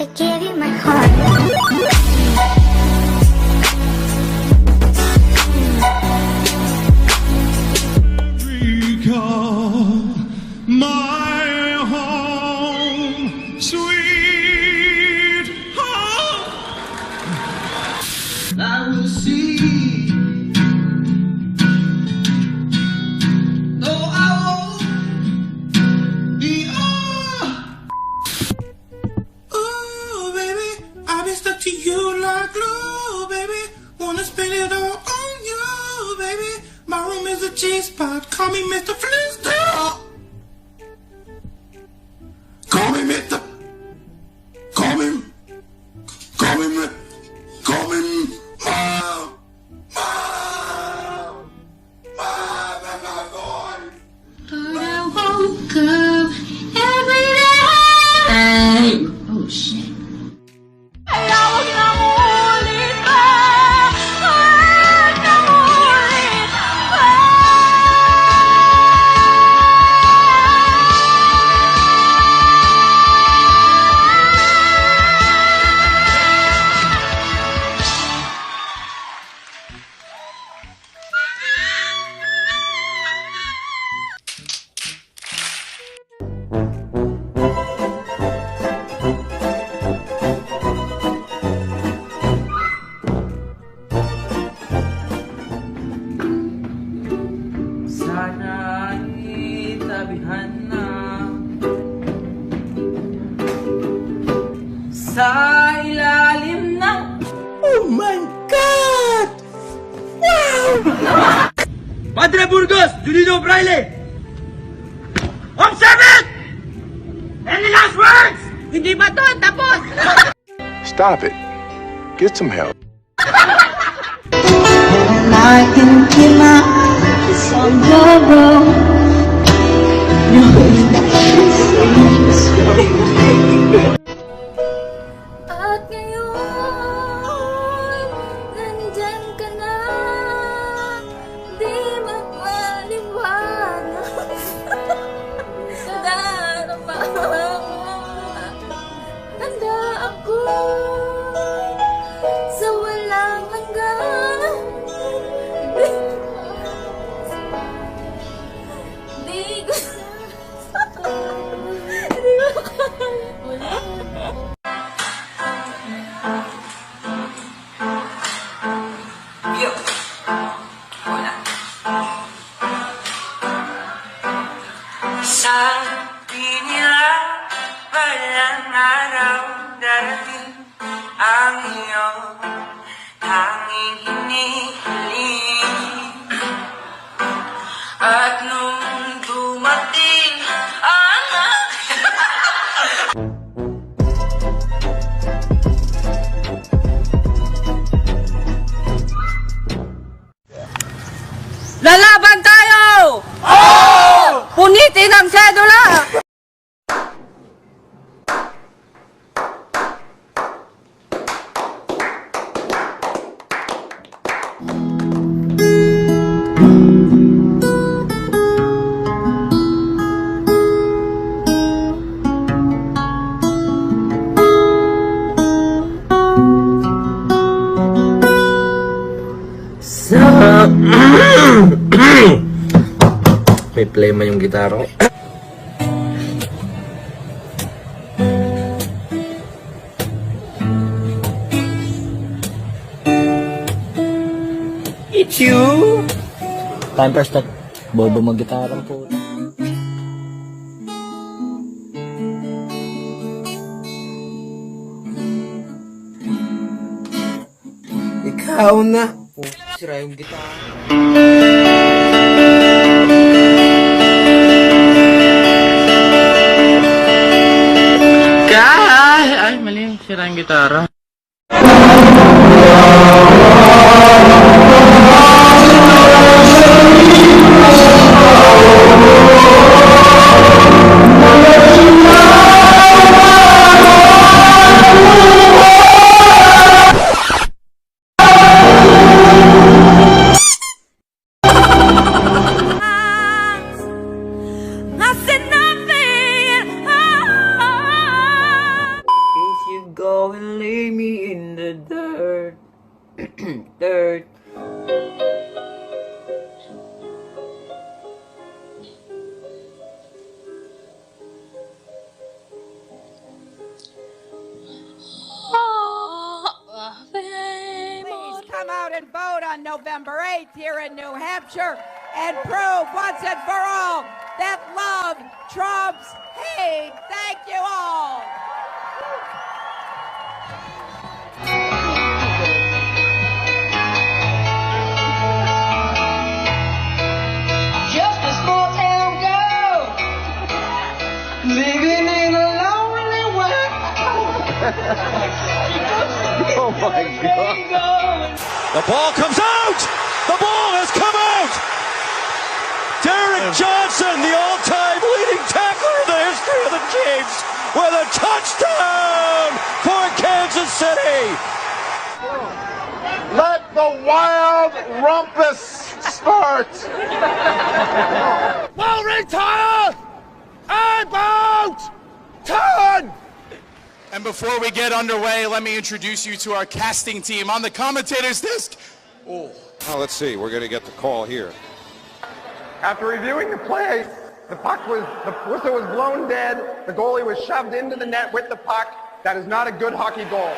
I gave you my heart. Recall my home, sweet home. I will see. Though I won't be ooh, baby, I've been stuck to you like glue, baby. Wanna spend it all on you, baby. My room is a G-spot. Call me Mr. Flintstone. Call me Mr. Call me. Call me. Call me. Mom. Mom. Mom. That's my voice. But I woke up every day. Oh shit. Huwag na ulit pa. Huwag na ulit pa. Sana itabihan na sa ilalim ng... Oh my God! Wow! Padre Burgos, Julino Braille! Observe it! Any last words? Hindi ba to? Tapos! Stop it. Get some help. And I can keep my eyes on the road. Knowing that she's At ngayon, nandyan ka na. Di magmaliwanag. Darama. Handa ako sa walang hanggan. Di ko Di ko wala. Yo! Wala. Sabi nila, walang araw darating ang iyong tanging hinihiling. At nung dumating ang Lalaban tayo! Oh! Punitin ang sedula! May play man yung gitara ko. It's you! Time first that bobo mag-gitara po. Ikaw na! Oh, sira yung gitara. Ay, mali. Sira yung gitara. go and lay me in the dirt. Dirt. Please come out and vote on November 8th here in New Hampshire and prove once and for all that love trumps hate. Thank you all. Just a small town girl living in a lonely world. Oh my God. The ball comes out! The ball has come out! Derek Johnson, the all-time leading tackler in the history of the Chiefs, with a touchdown for Kansas City! Let the wild rumpus start. Ball retired! About turn! And before we get underway, let me introduce you to our casting team on the commentator's desk. Oh, let's see. We're going to get the call here. After reviewing the play, the whistle was blown dead. The goalie was shoved into the net with the puck. That is not a good hockey goal.